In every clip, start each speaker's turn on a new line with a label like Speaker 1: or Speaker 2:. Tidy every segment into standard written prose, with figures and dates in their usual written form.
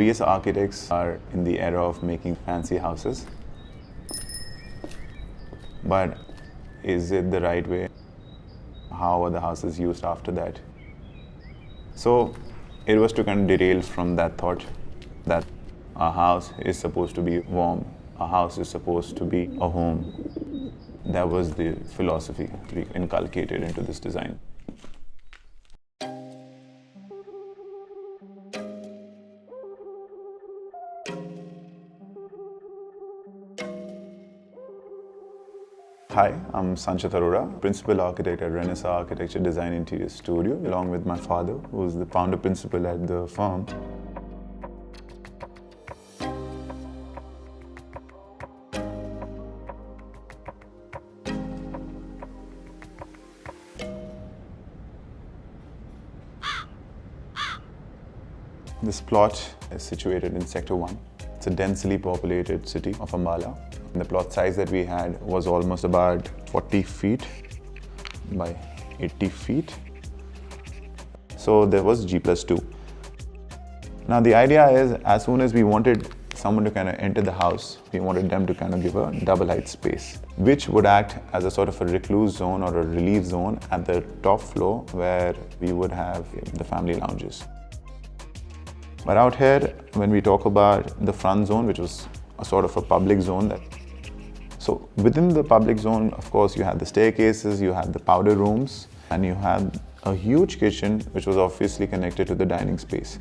Speaker 1: we as architects are in the era of making fancy houses. But is it the right way? How are the houses used after that? So it was to kind of derail from that thought that a house is supposed to be warm, a house is supposed to be a home. That was the philosophy we inculcated into this design. Hi, I'm Sanchit Arora, Principal Architect at Renaissance Architecture Design Interior Studio, along with my father, who is the founder principal at the firm. This plot is situated in Sector 1. It's a densely populated city of Ambala. And the plot size that we had was almost about 40 feet by 80 feet. So there was G+2. Now the idea is, as soon as we wanted someone to kind of enter the house, we wanted them to kind of give a double height space, which would act as a sort of a recluse zone or a relief zone at the top floor where we would have the family lounges. But out here, when we talk about the front zone, which was a sort of a public zone, so within the public zone, of course, you had the staircases, you had the powder rooms, and you had a huge kitchen, which was obviously connected to the dining space.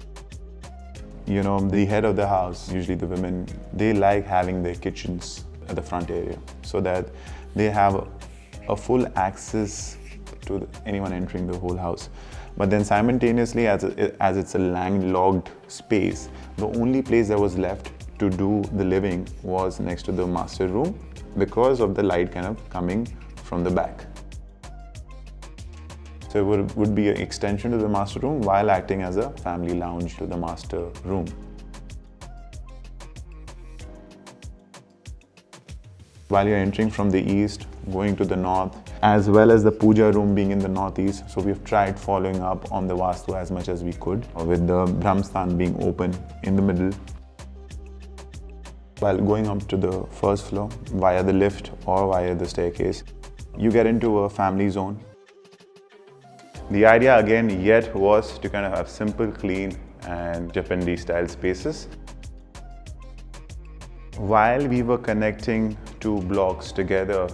Speaker 1: You know, the head of the house, usually the women, they like having their kitchens at the front area so that they have a full access to anyone entering the whole house. But then simultaneously, as it's a landlocked space, the only place that was left to do the living was next to the master room because of the light kind of coming from the back. So it would be an extension to the master room while acting as a family lounge to the master room. While you're entering from the east, going to the north, as well as the puja room being in the northeast, so we've tried following up on the Vastu as much as we could, with the Brahmasthan being open in the middle. While going up to the first floor, via the lift or via the staircase, you get into a family zone. The idea again yet was to kind of have simple, clean and Japanese style spaces. While we were connecting two blocks together,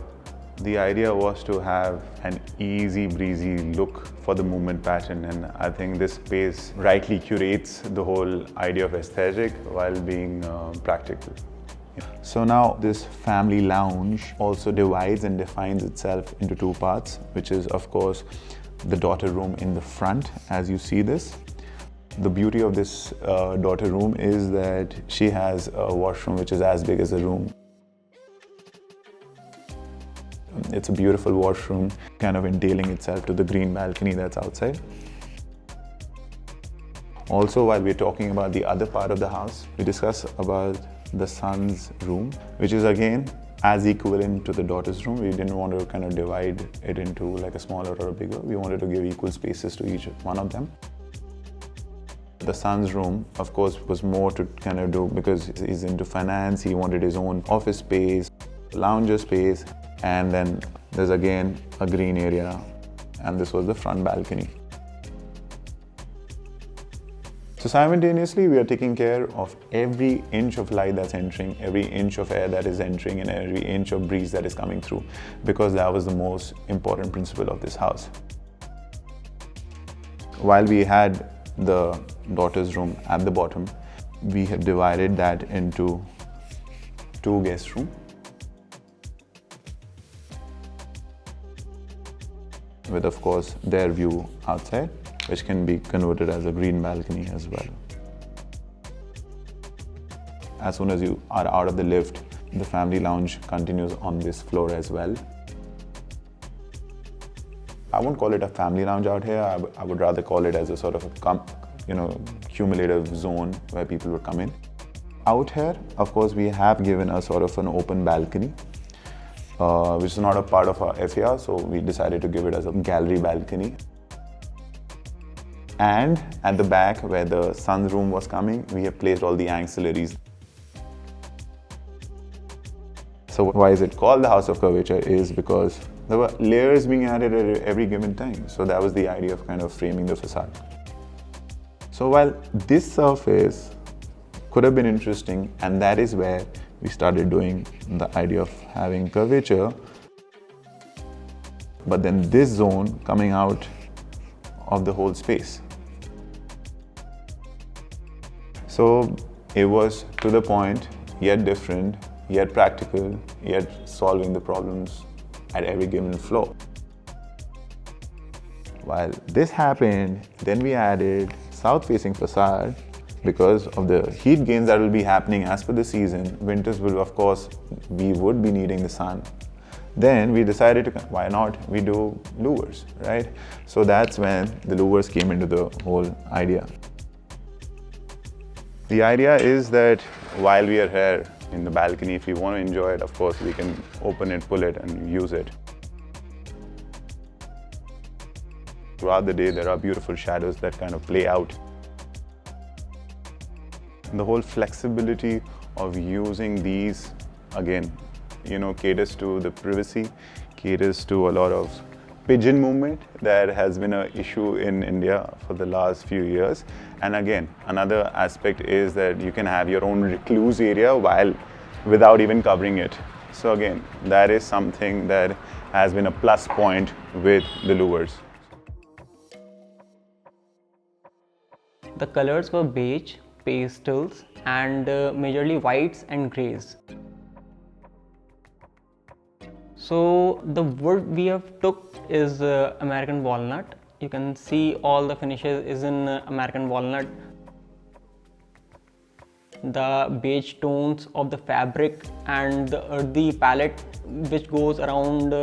Speaker 1: the idea was to have an easy breezy look for the movement pattern, and I think this space rightly curates the whole idea of aesthetic while being practical. So now this family lounge also divides and defines itself into two parts, which is of course the daughter room in the front as you see this. The beauty of this daughter room is that she has a washroom which is as big as a room. It's a beautiful washroom, kind of entailing itself to the green balcony that's outside. Also, while we're talking about the other part of the house, we discuss about the son's room, which is again as equivalent to the daughter's room. We didn't want to kind of divide it into like a smaller or a bigger. We wanted to give equal spaces to each one of them. The son's room, of course, was more to kind of do because he's into finance. He wanted his own office space, lounger space, and then there's again a green area, and this was the front balcony. So simultaneously, we are taking care of every inch of light that's entering, every inch of air that is entering, and every inch of breeze that is coming through, because that was the most important principle of this house. While we had the daughter's room at the bottom, we have divided that into two guest rooms, with of course their view outside, which can be converted as a green balcony as well. As soon as you are out of the lift, the family lounge continues on this floor as well. I won't call it a family lounge out here. I would rather call it as a sort of a cumulative zone where people would come in. Out here, of course, we have given a sort of an open balcony, which is not a part of our FAR, so we decided to give it as a gallery balcony. And at the back where the sunroom was coming, we have placed all the ancillaries. So why is it called the House of Curvature is because there were layers being added at every given time. So that was the idea of kind of framing the facade. So while this surface could have been interesting, and that is where we started doing the idea of having curvature, but then this zone coming out of the whole space. So it was to the point, yet different, yet practical, yet solving the problems at every given floor. While this happened, then we added south-facing facade because of the heat gains that will be happening as per the season. Winters will, of course, we would be needing the sun. Then we decided to, why not we do louvers, right? So that's when the louvers came into the whole idea. The idea is that while we are here in the balcony, if we want to enjoy it, of course, we can open it, pull it, and use it. Throughout the day, there are beautiful shadows that kind of play out. The whole flexibility of using these, again, caters to the privacy, caters to a lot of pigeon movement that has been an issue in India for the last few years. And again, another aspect is that you can have your own recluse area without even covering it. So again, that is something that has been a plus point with the louvers.
Speaker 2: The colors were beige, pastels, and majorly whites and grays. So the wood we have took is American walnut. You can see all the finishes is in American walnut. The beige tones of the fabric and the earthy palette which goes around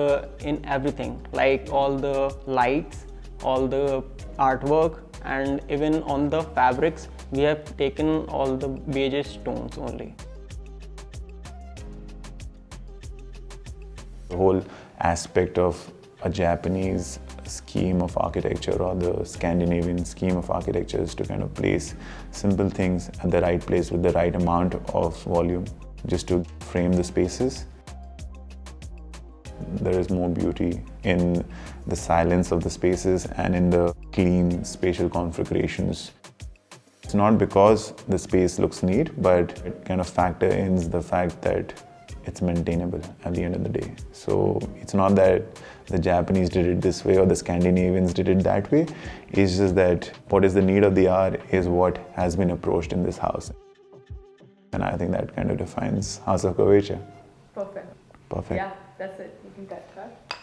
Speaker 2: in everything, like all the lights, all the artwork, and even on the fabrics we have taken all the beige tones only.
Speaker 1: The whole aspect of a Japanese scheme of architecture or the Scandinavian scheme of architecture is to kind of place simple things at the right place with the right amount of volume just to frame the spaces. There is more beauty in the silence of the spaces and in the clean spatial configurations. It's not because the space looks neat, but it kind of factors in the fact that it's maintainable at the end of the day. So it's not that the Japanese did it this way or the Scandinavians did it that way. It's just that what is the need of the hour is what has been approached in this house. And I think that kind of defines House of Curvature.
Speaker 3: Perfect.
Speaker 1: Perfect.
Speaker 3: Yeah, that's it. You can cut.